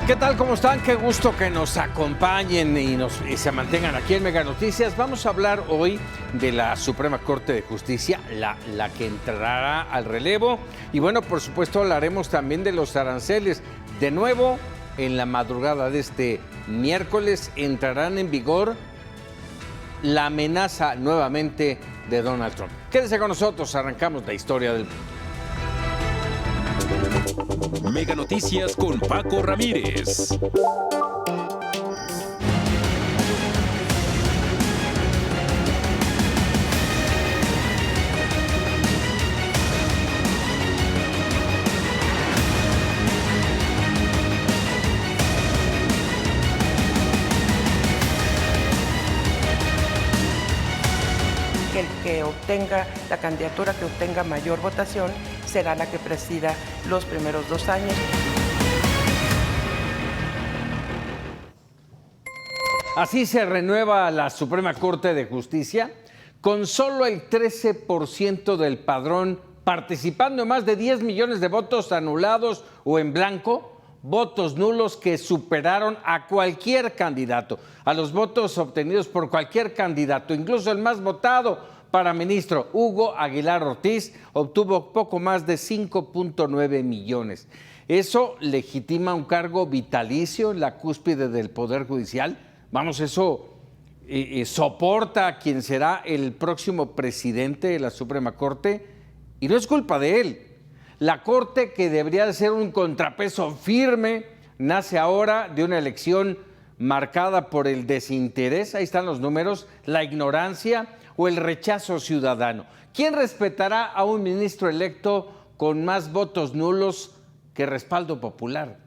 ¿Qué tal? ¿Cómo están? Qué gusto que nos acompañen y se mantengan aquí en Mega Noticias. Vamos a hablar hoy de la Suprema Corte de Justicia, la que entrará al relevo. Y bueno, por supuesto hablaremos también de los aranceles. De nuevo, en la madrugada de este miércoles entrarán en vigor la amenaza nuevamente de Donald Trump. Quédense con nosotros, arrancamos la historia del mundo. Mega Noticias con Paco Ramírez. El que obtenga la candidatura que obtenga mayor votación será la que presida los primeros 2 años. Así se renueva la Suprema Corte de Justicia, con solo el 13% del padrón participando en más de 10 millones de votos anulados o en blanco, votos nulos que superaron a cualquier candidato, a los votos obtenidos por cualquier candidato, incluso el más votado para ministro, Hugo Aguilar Ortiz, obtuvo poco más de 5.9 millones. ¿Eso legitima un cargo vitalicio en la cúspide del Poder Judicial? Vamos, eso soporta a quien será el próximo presidente de la Suprema Corte, y no es culpa de él. La Corte, que debería de ser un contrapeso firme, nace ahora de una elección marcada por el desinterés, ahí están los números, la ignorancia o el rechazo ciudadano. ¿Quién respetará a un ministro electo con más votos nulos que respaldo popular?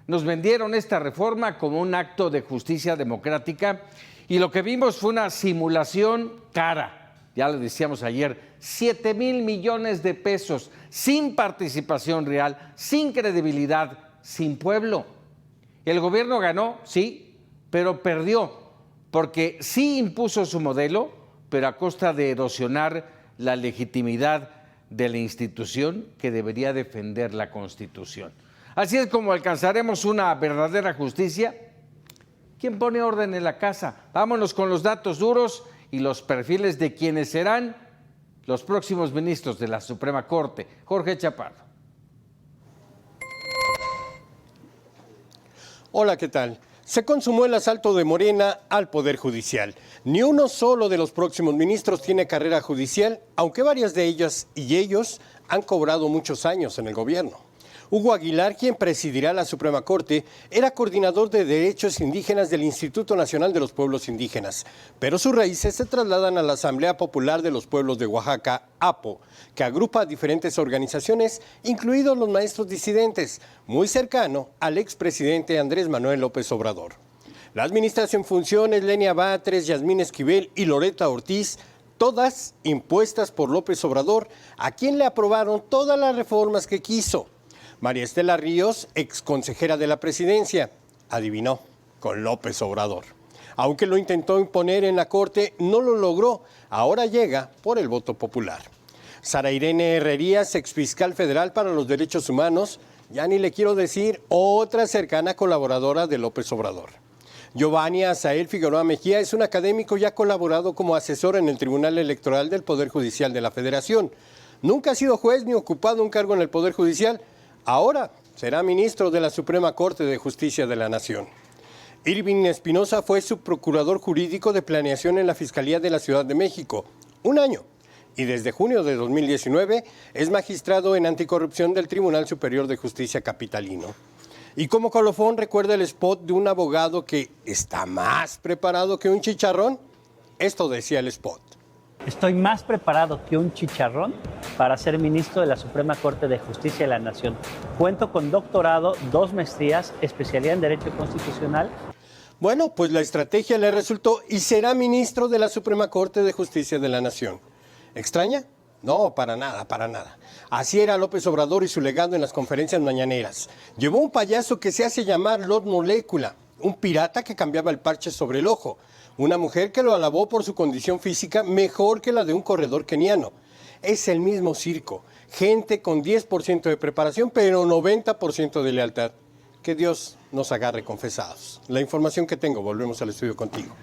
Nos vendieron esta reforma como un acto de justicia democrática y lo que vimos fue una simulación cara. Ya lo decíamos ayer, 7,000 millones de pesos, sin participación real, sin credibilidad, sin pueblo. El gobierno ganó, sí, pero perdió, porque sí impuso su modelo, pero a costa de erosionar la legitimidad de la institución que debería defender la Constitución. Así es como alcanzaremos una verdadera justicia. ¿Quién pone orden en la casa? Vámonos con los datos duros y los perfiles de quienes serán los próximos ministros de la Suprema Corte. Jorge Chaparro. Hola, ¿qué tal? Se consumó el asalto de Morena al Poder Judicial. Ni uno solo de los próximos ministros tiene carrera judicial, aunque varias de ellas y ellos han cobrado muchos años en el gobierno. Hugo Aguilar, quien presidirá la Suprema Corte, era coordinador de derechos indígenas del Instituto Nacional de los Pueblos Indígenas, pero sus raíces se trasladan a la Asamblea Popular de los Pueblos de Oaxaca, APO, que agrupa a diferentes organizaciones, incluidos los maestros disidentes, muy cercano al expresidente Andrés Manuel López Obrador. La administración en funciones, Lenia Batres, Yasmín Esquivel y Loreta Ortiz, todas impuestas por López Obrador, a quien le aprobaron todas las reformas que quiso. María Estela Ríos, exconsejera de la presidencia, adivinó, con López Obrador. Aunque lo intentó imponer en la Corte, no lo logró. Ahora llega por el voto popular. Sara Irene Herrerías, exfiscal federal para los derechos humanos, ya ni le quiero decir, otra cercana colaboradora de López Obrador. Giovanni Azael Figueroa Mejía es un académico y ha colaborado como asesor en el Tribunal Electoral del Poder Judicial de la Federación. Nunca ha sido juez ni ocupado un cargo en el Poder Judicial. Ahora será ministro de la Suprema Corte de Justicia de la Nación. Irving Espinosa fue subprocurador jurídico de planeación en la Fiscalía de la Ciudad de México, 1 año, y desde junio de 2019 es magistrado en anticorrupción del Tribunal Superior de Justicia Capitalino. Y como colofón recuerda el spot de un abogado que está más preparado que un chicharrón. Esto decía el spot. Estoy más preparado que un chicharrón para ser ministro de la Suprema Corte de Justicia de la Nación. Cuento con doctorado, 2 maestrías, especialidad en Derecho Constitucional. Bueno, pues la estrategia le resultó y será ministro de la Suprema Corte de Justicia de la Nación. ¿Extraña? No, para nada, para nada. Así era López Obrador y su legado en las conferencias mañaneras. Llevó un payaso que se hace llamar Lord Molécula, un pirata que cambiaba el parche sobre el ojo. Una mujer que lo alabó por su condición física mejor que la de un corredor keniano. Es el mismo circo, gente con 10% de preparación, pero 90% de lealtad. Que Dios nos agarre confesados. La información que tengo, volvemos al estudio contigo.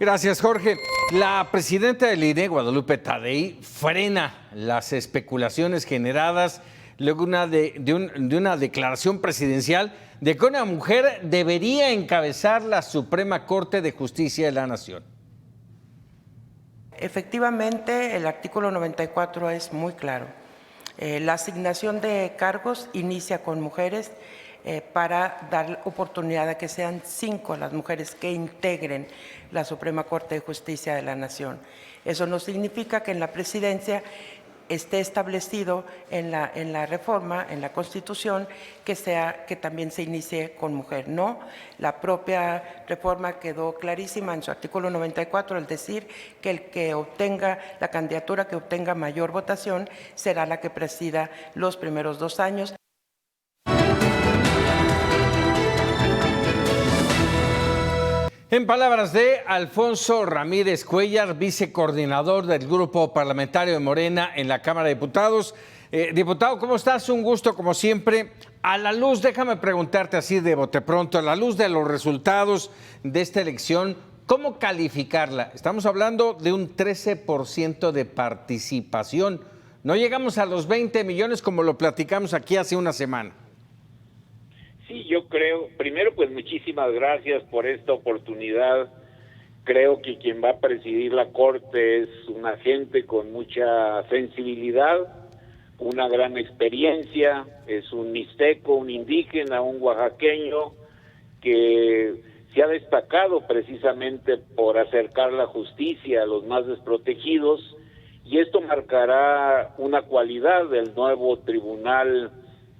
Gracias, Jorge. La presidenta del INE, Guadalupe Tadei, frena las especulaciones generadas luego de una declaración presidencial de que una mujer debería encabezar la Suprema Corte de Justicia de la Nación. Efectivamente, el artículo 94 es muy claro. La asignación de cargos inicia con mujeres para dar oportunidad a que sean 5 las mujeres que integren la Suprema Corte de Justicia de la Nación. Eso no significa que en la presidencia esté establecido en la reforma, en la Constitución, que también se inicie con mujer. No, la propia reforma quedó clarísima en su artículo 94, al decir que el que obtenga la candidatura que obtenga mayor votación será la que presida los primeros 2 años. En palabras de Alfonso Ramírez Cuellar, vicecoordinador del Grupo Parlamentario de Morena en la Cámara de Diputados. Diputado, ¿cómo estás? Un gusto, como siempre. A la luz, déjame preguntarte así de bote pronto, a la luz de los resultados de esta elección, ¿cómo calificarla? Estamos hablando de un 13% de participación. No llegamos a los 20 millones como lo platicamos aquí hace una semana. Sí, yo creo, primero pues muchísimas gracias por esta oportunidad. Creo que quien va a presidir la Corte es una gente con mucha sensibilidad, una gran experiencia, es un mixteco, un indígena, un oaxaqueño que se ha destacado precisamente por acercar la justicia a los más desprotegidos, y esto marcará una cualidad del nuevo Tribunal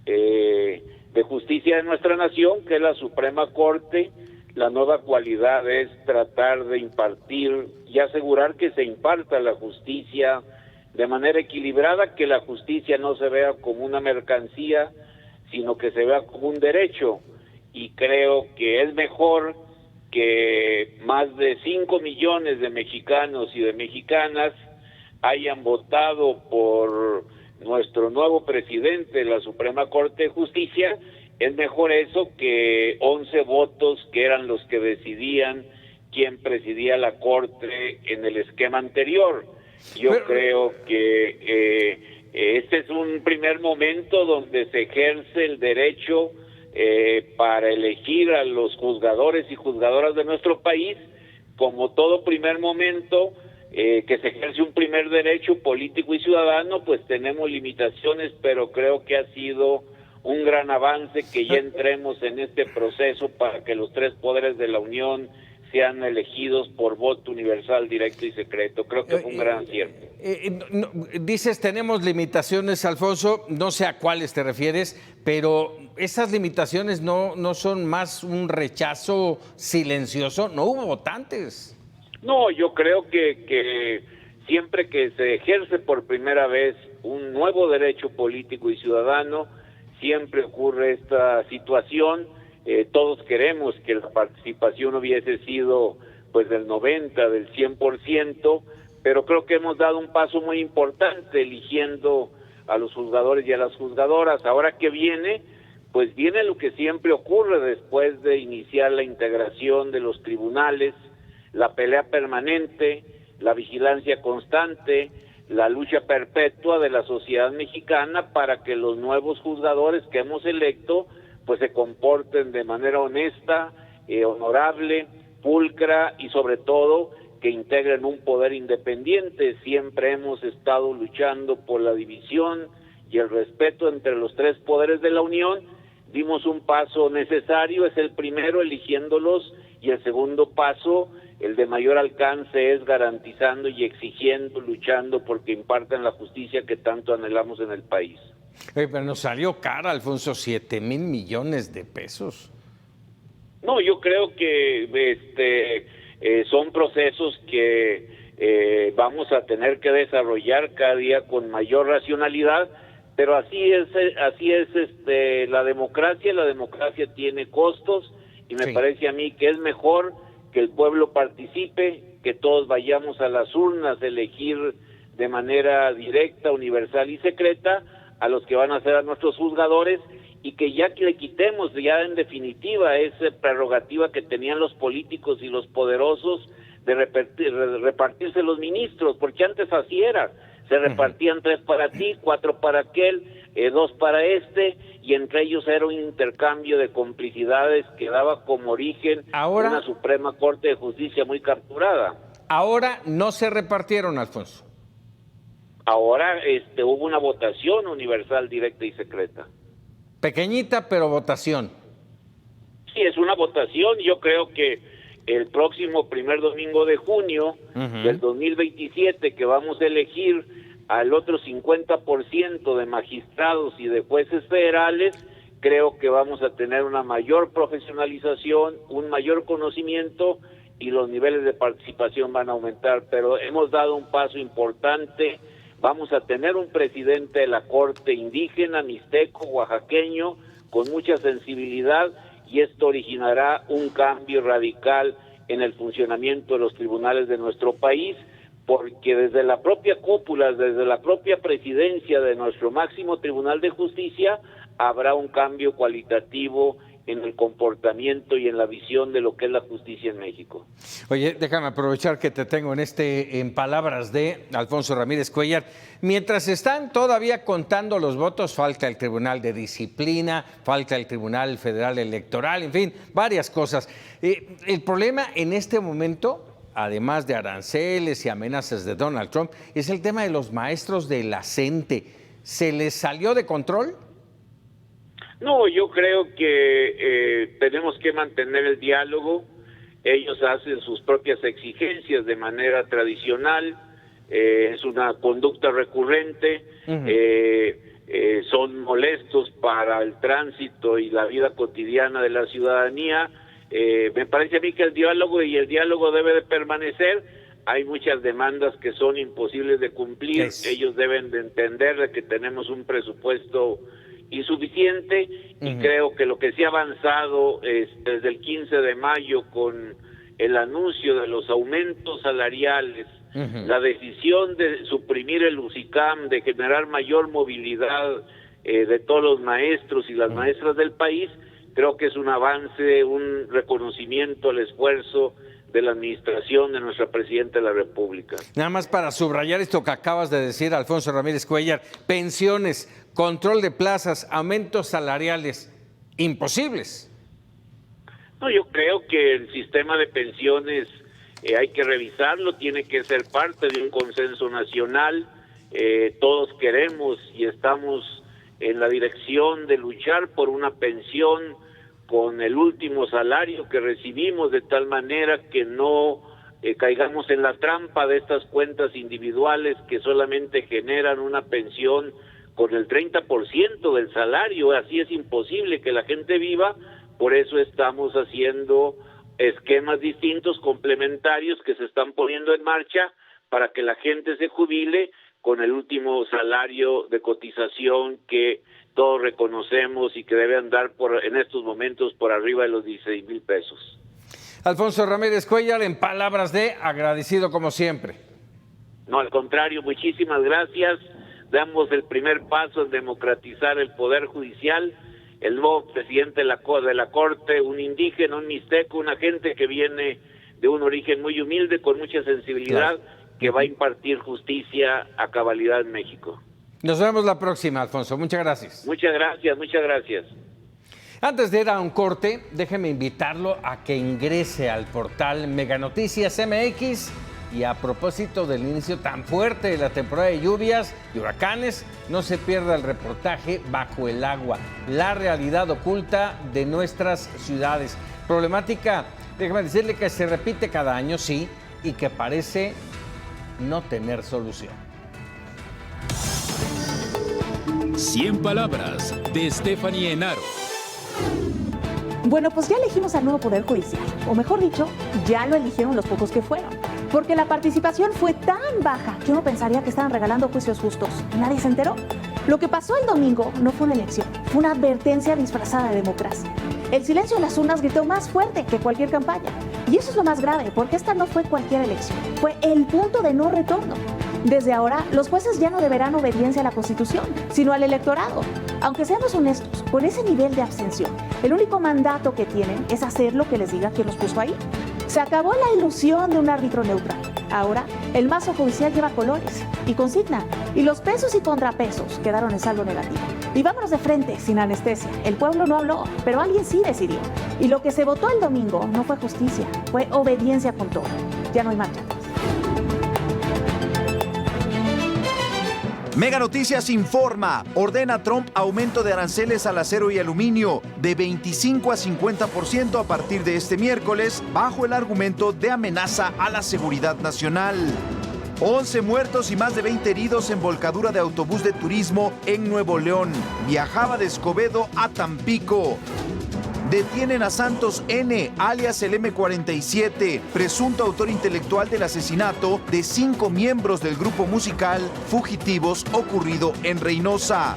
de Justicia de nuestra nación, que es la Suprema Corte. La nueva cualidad es tratar de impartir y asegurar que se imparta la justicia de manera equilibrada, que la justicia no se vea como una mercancía, sino que se vea como un derecho. Y creo que es mejor que más de 5 millones de mexicanos y de mexicanas hayan votado por nuestro nuevo presidente de la Suprema Corte de Justicia. Es mejor eso que 11 votos que eran los que decidían quién presidía la Corte en el esquema anterior. Yo creo que este es un primer momento donde se ejerce el derecho para elegir a los juzgadores y juzgadoras de nuestro país. Como todo primer momento que se ejerce un primer derecho político y ciudadano, pues tenemos limitaciones, pero creo que ha sido un gran avance que ya entremos en este proceso para que los 3 poderes de la Unión sean elegidos por voto universal, directo y secreto. Creo que fue un gran acierto. Dices, tenemos limitaciones, Alfonso, no sé a cuáles te refieres, pero esas limitaciones no son más un rechazo silencioso. No hubo votantes. No, yo creo que siempre que se ejerce por primera vez un nuevo derecho político y ciudadano, siempre ocurre esta situación. Todos queremos que la participación hubiese sido pues del 90, del 100%, pero creo que hemos dado un paso muy importante eligiendo a los juzgadores y a las juzgadoras. Ahora que viene, pues viene lo que siempre ocurre después de iniciar la integración de los tribunales, la pelea permanente, la vigilancia constante, la lucha perpetua de la sociedad mexicana para que los nuevos juzgadores que hemos electo pues se comporten de manera honesta, honorable, pulcra y sobre todo que integren un poder independiente. Siempre hemos estado luchando por la división y el respeto entre los 3 poderes de la Unión. Dimos un paso necesario, es el primero eligiéndolos, y el segundo paso, el de mayor alcance, es garantizando y exigiendo, luchando porque impartan la justicia que tanto anhelamos en el país. Pero nos salió cara, Alfonso, 7,000 millones de pesos. No, yo creo que son procesos que vamos a tener que desarrollar cada día con mayor racionalidad, pero así es la democracia tiene costos, y me parece a mí que es mejor que el pueblo participe, que todos vayamos a las urnas a elegir de manera directa, universal y secreta, a los que van a ser a nuestros juzgadores, y que ya que le quitemos ya en definitiva esa prerrogativa que tenían los políticos y los poderosos de repartirse los ministros, porque antes así era, se repartían 3 para ti, 4 para aquel, 2 para este, y entre ellos era un intercambio de complicidades que daba como origen una Suprema Corte de Justicia muy capturada. Ahora no se repartieron, Alfonso. Ahora hubo una votación universal, directa y secreta. Pequeñita, pero votación. Sí, es una votación. Yo creo que el próximo primer domingo de junio del 2027, que vamos a elegir al otro 50% de magistrados y de jueces federales, creo que vamos a tener una mayor profesionalización, un mayor conocimiento, y los niveles de participación van a aumentar. Pero hemos dado un paso importante. Vamos a tener un presidente de la Corte indígena, mixteco, oaxaqueño, con mucha sensibilidad, y esto originará un cambio radical en el funcionamiento de los tribunales de nuestro país, porque desde la propia cúpula, desde la propia presidencia de nuestro máximo Tribunal de Justicia, habrá un cambio cualitativo en el comportamiento y en la visión de lo que es la justicia en México. Oye, déjame aprovechar que te tengo en palabras de Alfonso Ramírez Cuéllar. Mientras están todavía contando los votos, falta el Tribunal de Disciplina, falta el Tribunal Federal Electoral, en fin, varias cosas. El problema en este momento, además de aranceles y amenazas de Donald Trump, es el tema de los maestros de la CENTE. ¿Se les salió de control? No, yo creo que tenemos que mantener el diálogo. Ellos hacen sus propias exigencias de manera tradicional, es una conducta recurrente, son molestos para el tránsito y la vida cotidiana de la ciudadanía. Me parece a mí que el diálogo debe de permanecer. Hay muchas demandas que son imposibles de cumplir. Ellos deben de entender de que tenemos un presupuesto insuficiente, y creo que lo que se ha avanzado desde el 15 de mayo con el anuncio de los aumentos salariales, la decisión de suprimir el UCICAM, de generar mayor movilidad de todos los maestros y las maestras del país, creo que es un avance, un reconocimiento al esfuerzo de la administración de nuestra Presidenta de la República. Nada más para subrayar esto que acabas de decir, Alfonso Ramírez Cuéllar, pensiones, control de plazas, aumentos salariales, imposibles. No, yo creo que el sistema de pensiones hay que revisarlo, tiene que ser parte de un consenso nacional. Todos queremos y estamos en la dirección de luchar por una pensión con el último salario que recibimos, de tal manera que no caigamos en la trampa de estas cuentas individuales que solamente generan una pensión con el 30% del salario. Así es imposible que la gente viva. Por eso estamos haciendo esquemas distintos, complementarios, que se están poniendo en marcha para que la gente se jubile con el último salario de cotización que todos reconocemos y que debe andar en estos momentos por arriba de los 16,000 pesos. Alfonso Ramírez Cuéllar, en palabras de agradecido como siempre. No, al contrario, muchísimas gracias. Damos el primer paso en democratizar el Poder Judicial. El nuevo presidente de la Corte, un indígena, un mixteco, una gente que viene de un origen muy humilde, con mucha sensibilidad, que va a impartir justicia a cabalidad en México. Nos vemos la próxima, Alfonso. Muchas gracias. Muchas gracias, muchas gracias. Antes de ir a un corte, déjeme invitarlo a que ingrese al portal Mega Noticias MX. Y a propósito del inicio tan fuerte de la temporada de lluvias y huracanes, no se pierda el reportaje Bajo el Agua, la realidad oculta de nuestras ciudades. Problemática, déjeme decirle, que se repite cada año, sí, y que parece no tener solución. 100 palabras de Stephanie Enaro. Bueno, pues ya elegimos al nuevo Poder Judicial, o mejor dicho, ya lo eligieron los pocos que fueron, porque la participación fue tan baja que uno pensaría que estaban regalando juicios justos. ¿Nadie se enteró? Lo que pasó el domingo no fue una elección, fue una advertencia disfrazada de democracia. El silencio de las urnas gritó más fuerte que cualquier campaña. Y eso es lo más grave, porque esta no fue cualquier elección, fue el punto de no retorno. Desde ahora, los jueces ya no deberán obediencia a la Constitución, sino al electorado. Aunque seamos honestos, con ese nivel de abstención, el único mandato que tienen es hacer lo que les diga quien los puso ahí. Se acabó la ilusión de un árbitro neutral. Ahora, el mazo judicial lleva colores y consigna, y los pesos y contrapesos quedaron en saldo negativo. Y vámonos de frente, sin anestesia. El pueblo no habló, pero alguien sí decidió. Y lo que se votó el domingo no fue justicia, fue obediencia con todo. Ya no hay marcha atrás. Mega Noticias informa, ordena Trump aumento de aranceles al acero y aluminio de 25 a 50% a partir de este miércoles, bajo el argumento de amenaza a la seguridad nacional. 11 muertos y más de 20 heridos en volcadura de autobús de turismo en Nuevo León. Viajaba de Escobedo a Tampico. Detienen a Santos N., alias el M47, presunto autor intelectual del asesinato de 5 miembros del grupo musical Fugitivos ocurrido en Reynosa.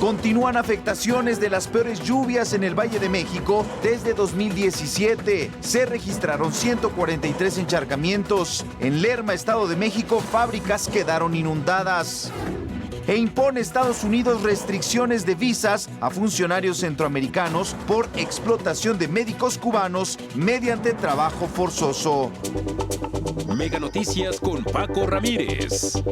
Continúan afectaciones de las peores lluvias en el Valle de México desde 2017. Se registraron 143 encharcamientos. En Lerma, Estado de México, fábricas quedaron inundadas. E impone Estados Unidos restricciones de visas a funcionarios centroamericanos por explotación de médicos cubanos mediante trabajo forzoso. Mega Noticias con Paco Ramírez.